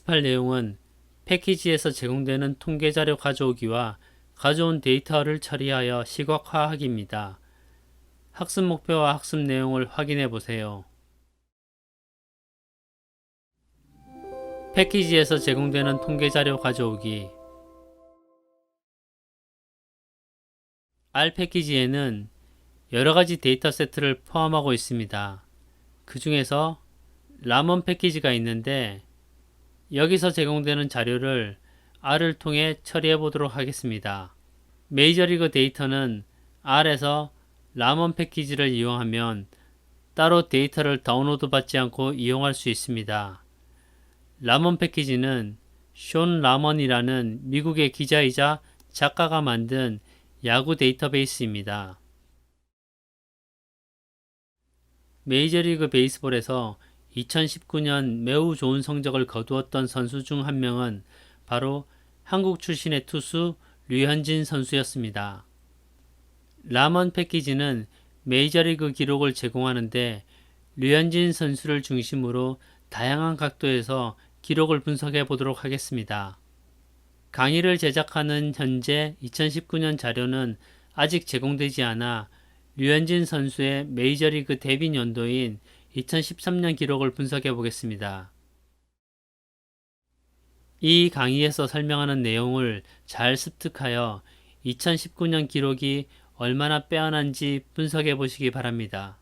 연습할 내용은 패키지에서 제공되는 통계 자료 가져오기와 가져온 데이터를 처리하여 시각화하기입니다. 학습 목표와 학습 내용을 확인해 보세요. 패키지에서 제공되는 통계 자료 가져오기. R 패키지에는 여러가지 데이터 세트를 포함하고 있습니다. 그 중에서 라먼 패키지가 있는데 여기서 제공되는 자료를 R을 통해 처리해 보도록 하겠습니다. 메이저리그 데이터는 R에서 라먼 패키지를 이용하면 따로 데이터를 다운로드 받지 않고 이용할 수 있습니다. 라먼 패키지는 숀 라먼이라는 미국의 기자이자 작가가 만든 야구 데이터베이스입니다. 메이저리그 베이스볼에서 2019년 매우 좋은 성적을 거두었던 선수 중 한 명은 바로 한국 출신의 투수 류현진 선수였습니다. 라먼 패키지는 메이저리그 기록을 제공하는데 류현진 선수를 중심으로 다양한 각도에서 기록을 분석해 보도록 하겠습니다. 강의를 제작하는 현재 2019년 자료는 아직 제공되지 않아 류현진 선수의 메이저리그 데뷔 연도인 2013년 기록을 분석해 보겠습니다. 이 강의에서 설명하는 내용을 잘 습득하여 2019년 기록이 얼마나 빼어난지 분석해 보시기 바랍니다.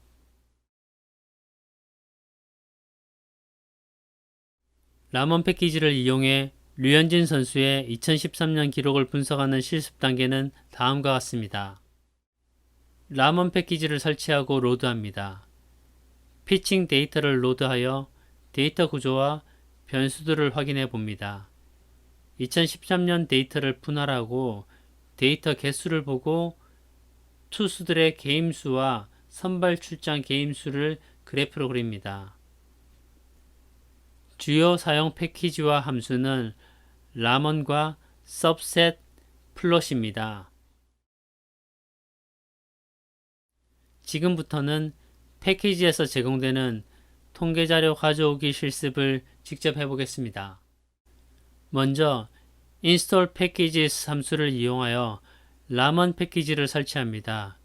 라먼 패키지를 이용해 류현진 선수의 2013년 기록을 분석하는 실습 단계는 다음과 같습니다. 라먼 패키지를 설치하고 로드합니다. 피칭 데이터를 로드하여 데이터 구조와 변수들을 확인해 봅니다. 2013년 데이터를 분할하고 데이터 개수를 보고 투수들의 게임수와 선발 출장 게임수를 그래프로 그립니다. 주요 사용 패키지와 함수는 라먼과 subset 플롯입니다. 지금부터는 패키지에서 제공되는 통계자료 가져오기 실습을 직접 해보겠습니다. 먼저 install packages 함수를 이용하여 라먼 패키지를 설치합니다.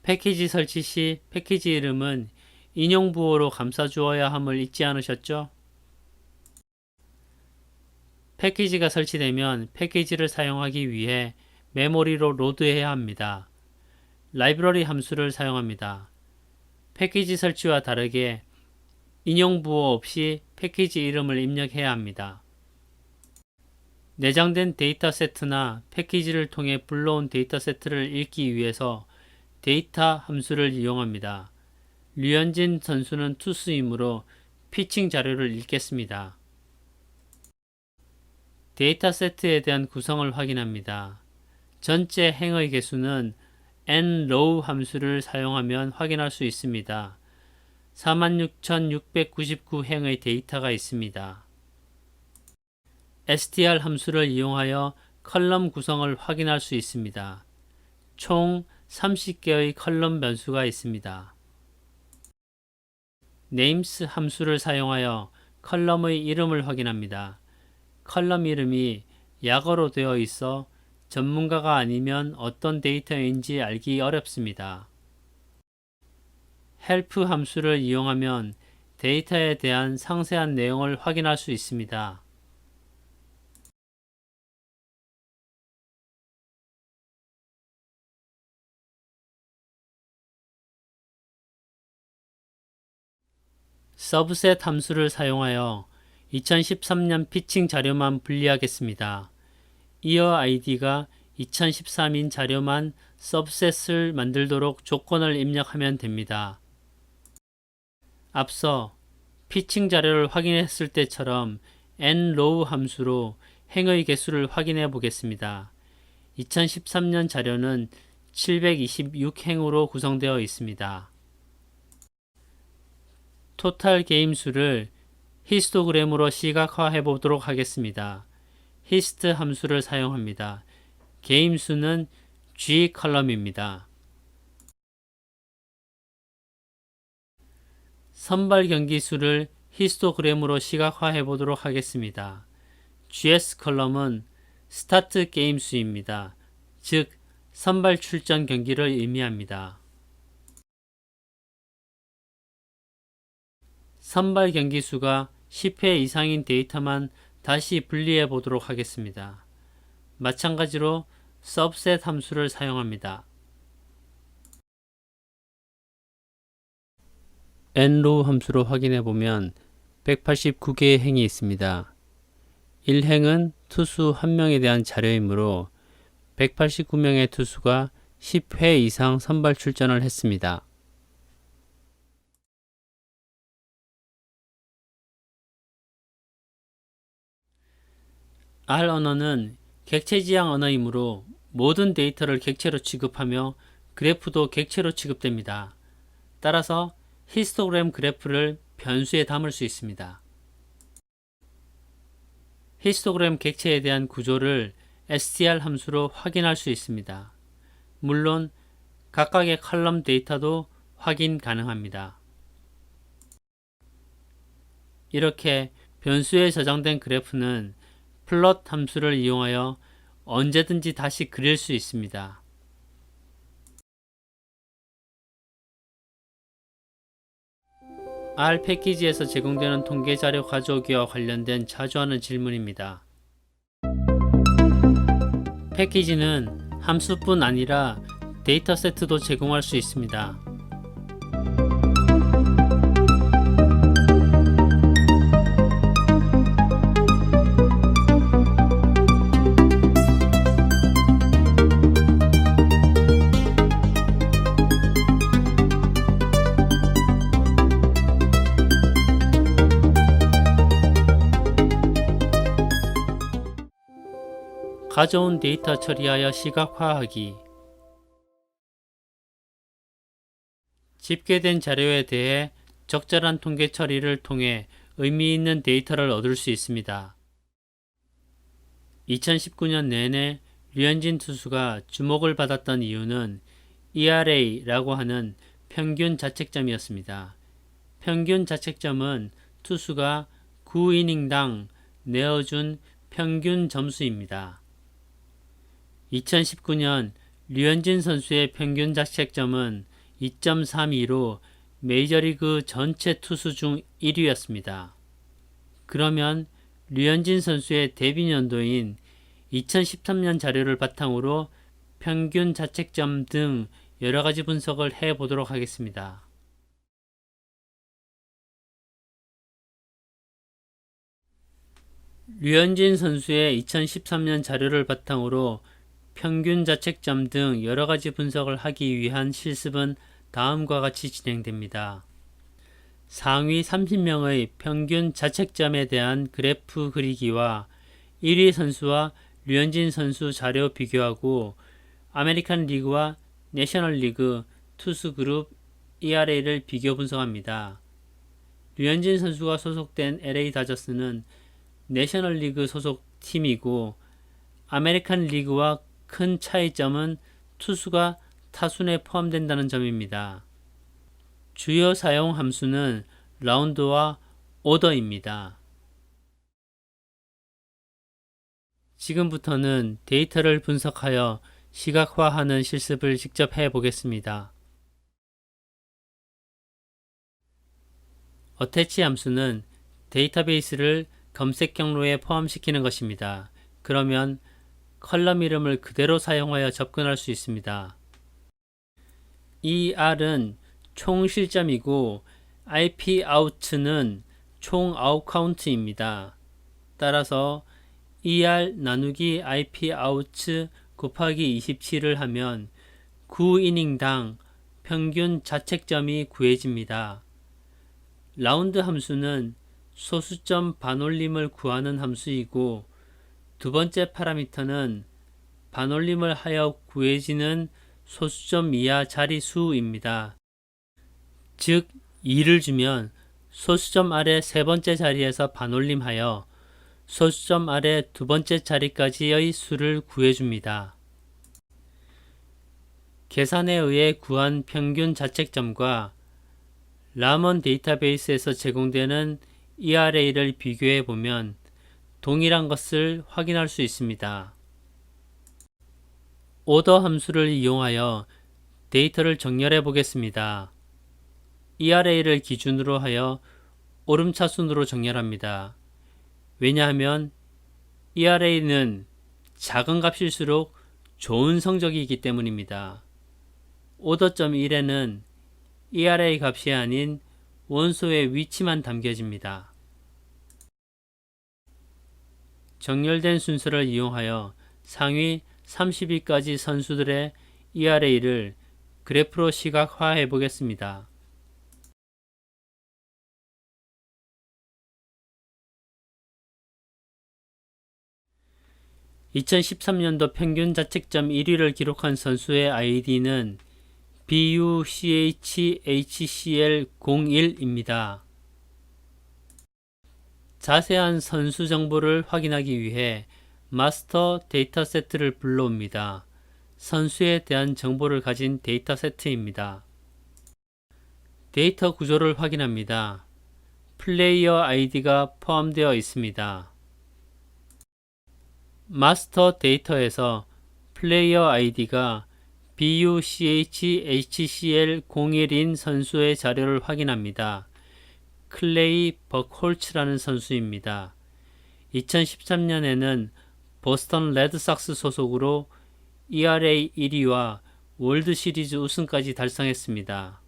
패키지 설치 시 패키지 이름은 인용부호로 감싸주어야 함을 잊지 않으셨죠? 패키지가 설치되면 패키지를 사용하기 위해 메모리로 로드해야 합니다. 라이브러리 함수를 사용합니다. 패키지 설치와 다르게 인용부호 없이 패키지 이름을 입력해야 합니다. 내장된 데이터 세트나 패키지를 통해 불러온 데이터 세트를 읽기 위해서 데이터 함수를 이용합니다. 류현진 선수는 투수이므로 피칭 자료를 읽겠습니다. 데이터 세트에 대한 구성을 확인합니다. 전체 행의 개수는 nrow 함수를 사용하면 확인할 수 있습니다. 46,699 행의 데이터가 있습니다. str 함수를 이용하여 컬럼 구성을 확인할 수 있습니다. 총 30개의 컬럼 변수가 있습니다. names 함수를 사용하여 컬럼의 이름을 확인합니다. 컬럼 이름이 약어로 되어 있어 전문가가 아니면 어떤 데이터인지 알기 어렵습니다. help 함수를 이용하면 데이터에 대한 상세한 내용을 확인할 수 있습니다. subset 함수를 사용하여 2013년 피칭 자료만 분리하겠습니다. 이어 id가 2013인 자료만 subset을 만들도록 조건을 입력하면 됩니다. 앞서 피칭 자료를 확인했을 때처럼 nrow 함수로 행의 개수를 확인해 보겠습니다. 2013년 자료는 726행으로 구성되어 있습니다. 토탈 게임 수를 히스토그램으로 시각화해 보도록 하겠습니다. hist 함수를 사용합니다. 게임 수는 G 컬럼입니다. 선발 경기 수를 히스토그램으로 시각화해 보도록 하겠습니다. GS 컬럼은 스타트 게임 수입니다. 즉 선발 출전 경기를 의미합니다. 선발 경기 수가 10회 이상인 데이터만 다시 분리해 보도록 하겠습니다. 마찬가지로 subset 함수를 사용합니다. nrow 함수로 확인해 보면 189개의 행이 있습니다. 1행은 투수 1명에 대한 자료이므로 189명의 투수가 10회 이상 선발 출전을 했습니다. R 언어는 객체 지향 언어이므로 모든 데이터를 객체로 취급하며 그래프도 객체로 취급됩니다. 따라서 히스토그램 그래프를 변수에 담을 수 있습니다. 히스토그램 객체에 대한 구조를 str 함수로 확인할 수 있습니다. 물론 각각의 컬럼 데이터도 확인 가능합니다. 이렇게 변수에 저장된 그래프는 플롯 함수를 이용하여 언제든지 다시 그릴 수 있습니다. R 패키지에서 제공되는 통계 자료 가져오기와 관련된 자주 하는 질문입니다. 패키지는 함수뿐 아니라 데이터 세트도 제공할 수 있습니다. 가져온 데이터 처리하여 시각화하기. 집계된 자료에 대해 적절한 통계 처리를 통해 의미 있는 데이터를 얻을 수 있습니다. 2019년 내내 류현진 투수가 주목을 받았던 이유는 ERA라고 하는 평균 자책점이었습니다. 평균 자책점은 투수가 9이닝당 내어준 평균 점수입니다. 2019년 류현진 선수의 평균 자책점은 2.32로 메이저리그 전체 투수 중 1위였습니다. 그러면 류현진 선수의 데뷔 연도인 2013년 자료를 바탕으로 평균 자책점 등 여러가지 분석을 해 보도록 하겠습니다. 류현진 선수의 2013년 자료를 바탕으로 평균 자책점 등 여러가지 분석을 하기 위한 실습은 다음과 같이 진행됩니다. 상위 30명의 평균 자책점에 대한 그래프 그리기와 1위 선수와 류현진 선수 자료 비교하고 아메리칸 리그와 내셔널 리그 투수 그룹 ERA를 비교 분석합니다. 류현진 선수가 소속된 LA 다저스는 내셔널 리그 소속 팀이고 아메리칸 리그와 큰 차이점은 투수가 타순에 포함된다는 점입니다. 주요 사용 함수는 라운드와 오더입니다. 지금부터는 데이터를 분석하여 시각화하는 실습을 직접 해 보겠습니다. 어태치 함수는 데이터베이스를 검색 경로에 포함시키는 것입니다. 그러면 컬럼 이름을 그대로 사용하여 접근할 수 있습니다. 이 R은 총 실점이고 IPOut는 총 아웃 카운트입니다. 따라서 ER 나누기 IPOut 곱하기 27을 하면 9이닝당 평균 자책점이 구해집니다. 라운드 함수는 소수점 반올림을 구하는 함수이고 두 번째 파라미터는 반올림을 하여 구해지는 소수점 이하 자리수입니다. 즉 2를 주면 소수점 아래 세 번째 자리에서 반올림하여 소수점 아래 두 번째 자리까지의 수를 구해줍니다. 계산에 의해 구한 평균 자책점과 라먼 데이터베이스에서 제공되는 ERA를 비교해 보면 동일한 것을 확인할 수 있습니다. 오더 함수를 이용하여 데이터를 정렬해 보겠습니다. ERA를 기준으로 하여 오름차순으로 정렬합니다. 왜냐하면 ERA는 작은 값일수록 좋은 성적이기 때문입니다. 오더.1에는 ERA 값이 아닌 원소의 위치만 담겨집니다. 정렬된 순서를 이용하여 상위 30위까지 선수들의 ERA를 그래프로 시각화해 보겠습니다. (2013년도) 평균 자책점 1위를 기록한 선수의 아이디는 BUCHHCL01입니다. 자세한 선수 정보를 확인하기 위해 마스터 데이터 세트를 불러옵니다. 선수에 대한 정보를 가진 데이터 세트입니다. 데이터 구조를 확인합니다. 플레이어 아이디가 포함되어 있습니다. 마스터 데이터에서 플레이어 아이디가 BUCHHCL01인 선수의 자료를 확인합니다. 클레이 버콜츠라는 선수입니다. 2013년에는 보스턴 레드삭스 소속으로 ERA 1위와 월드 시리즈 우승까지 달성했습니다.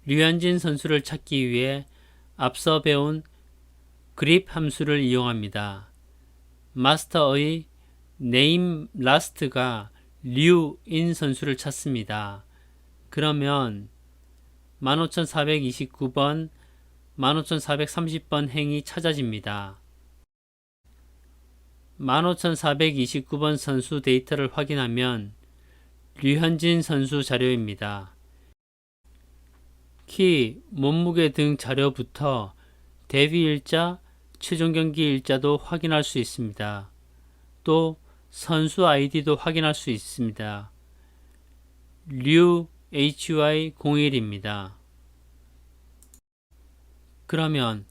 류현진 선수를 찾기 위해 앞서 배운 그립 함수를 이용합니다. 마스터의 name last가 류인 선수를 찾습니다. 그러면 15429번, 15430번 행이 찾아집니다. 15429번 선수 데이터를 확인하면 류현진 선수 자료입니다. 키, 몸무게 등 자료부터 데뷔 일자, 최종 경기 일자도 확인할 수 있습니다. 또 선수 아이디도 확인할 수 있습니다. 류 HY01입니다. 그러면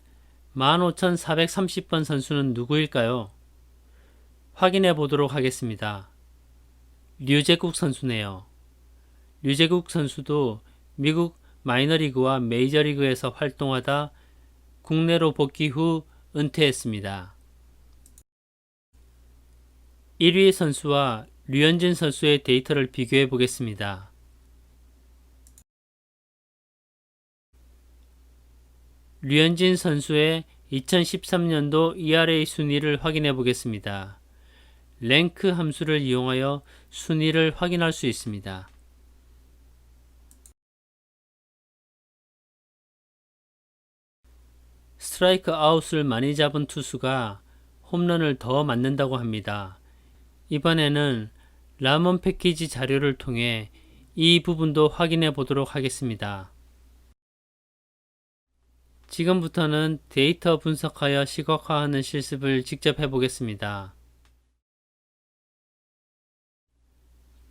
15430번 선수는 누구일까요? 확인해 보도록 하겠습니다. 류재국 선수네요. 류재국 선수도 미국 마이너리그와 메이저리그에서 활동하다 국내로 복귀 후 은퇴했습니다. 1위 선수와 류현진 선수의 데이터를 비교해 보겠습니다. 류현진 선수의 2013년도 ERA 순위를 확인해 보겠습니다. 랭크 함수를 이용하여 순위를 확인할 수 있습니다. 스트라이크 아웃을 많이 잡은 투수가 홈런을 더 맞는다고 합니다. 이번에는 라몬 패키지 자료를 통해 이 부분도 확인해 보도록 하겠습니다. 지금부터는 데이터 분석하여 시각화하는 실습을 직접 해보겠습니다.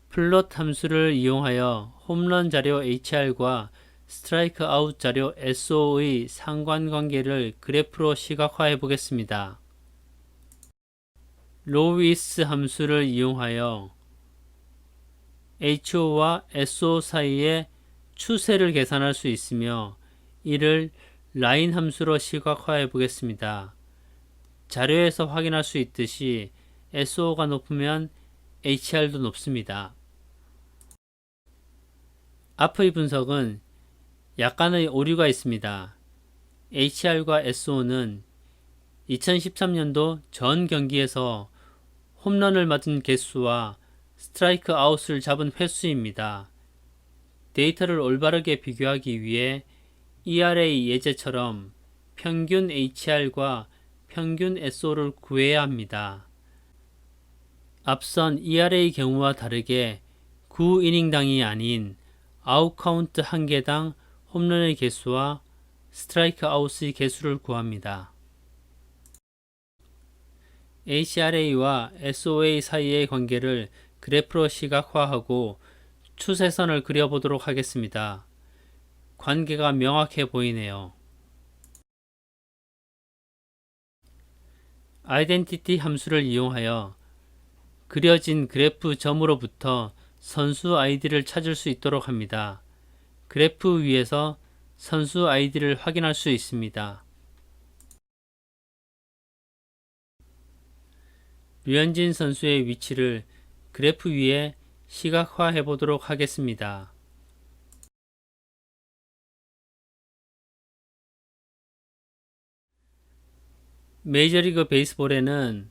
플롯 함수를 이용하여 홈런 자료 HR과 스트라이크 아웃 자료 SO의 상관관계를 그래프로 시각화해 보겠습니다. 로위스 함수를 이용하여 HO와 SO 사이의 추세를 계산할 수 있으며 이를 라인 함수로 시각화해 보겠습니다. 자료에서 확인할 수 있듯이 SO가 높으면 HR도 높습니다. 앞의 분석은 약간의 오류가 있습니다. HR과 SO는 2013년도 전 경기에서 홈런을 맞은 개수와 스트라이크 아웃을 잡은 횟수입니다. 데이터를 올바르게 비교하기 위해 ERA 예제처럼 평균 HR과 평균 SO를 구해야 합니다. 앞선 ERA 경우와 다르게 9이닝당이 아닌 아웃 카운트 1개당 홈런의 개수와 스트라이크 아웃의 개수를 구합니다. HRA와 SOA 사이의 관계를 그래프로 시각화하고 추세선을 그려보도록 하겠습니다. 관계가 명확해 보이네요. identity 함수를 이용하여 그려진 그래프 점으로부터 선수 아이디를 찾을 수 있도록 합니다. 그래프 위에서 선수 아이디를 확인할 수 있습니다. 류현진 선수의 위치를 그래프 위에 시각화해 보도록 하겠습니다. 메이저리그 베이스볼에는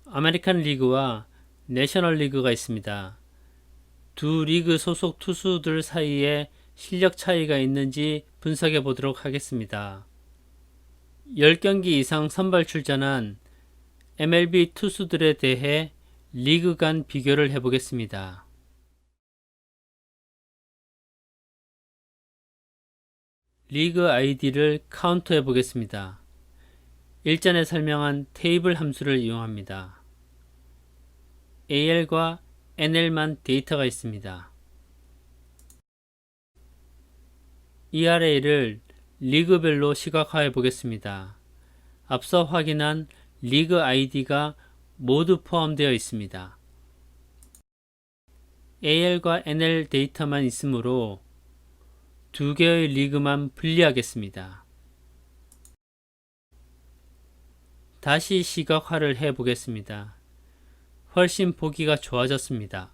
아메리칸 리그와 내셔널 리그가 있습니다. 두 리그 소속 투수들 사이에 실력 차이가 있는지 분석해 보도록 하겠습니다. 10경기 이상 선발 출전한 MLB 투수들에 대해 리그 간 비교를 해보겠습니다. 리그 아이디를 카운트해 보겠습니다. 일전에 설명한 테이블 함수를 이용합니다. AL과 NL만 데이터가 있습니다. ERA를 리그별로 시각화해 보겠습니다. 앞서 확인한 리그 아이디가 모두 포함되어 있습니다. AL과 NL 데이터만 있으므로 두 개의 리그만 분리하겠습니다. 다시 시각화를 해 보겠습니다. 훨씬 보기가 좋아졌습니다.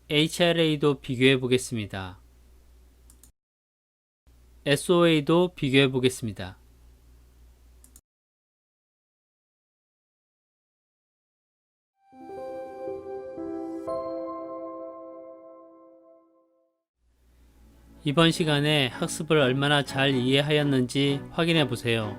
HRA도 비교해 보겠습니다. SOA도 비교해 보겠습니다. 이번 시간에 학습을 얼마나 잘 이해하였는지 확인해 보세요.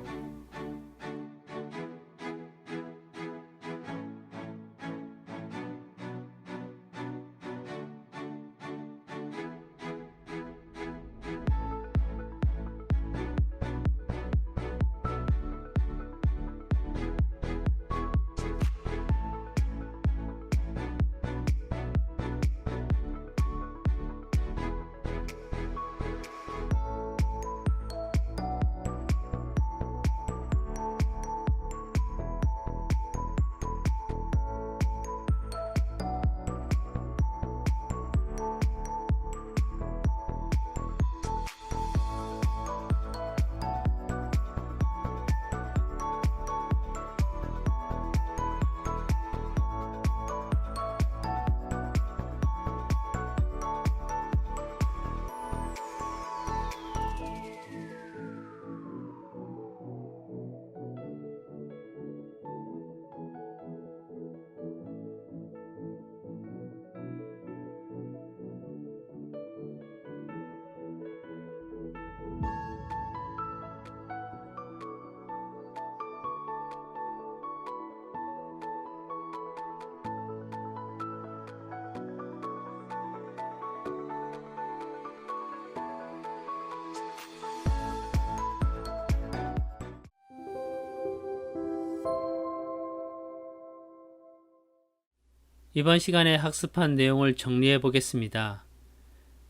이번 시간에 학습한 내용을 정리해 보겠습니다.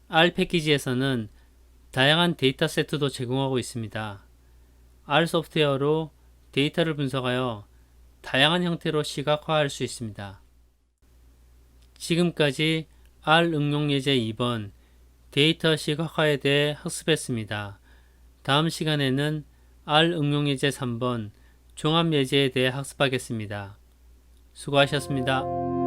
R 패키지에서는 다양한 데이터 세트도 제공하고 있습니다. R 소프트웨어로 데이터를 분석하여 다양한 형태로 시각화할 수 있습니다. 지금까지 R 응용 예제 2번 데이터 시각화에 대해 학습했습니다. 다음 시간에는 R 응용 예제 3번 종합 예제에 대해 학습하겠습니다. 수고하셨습니다.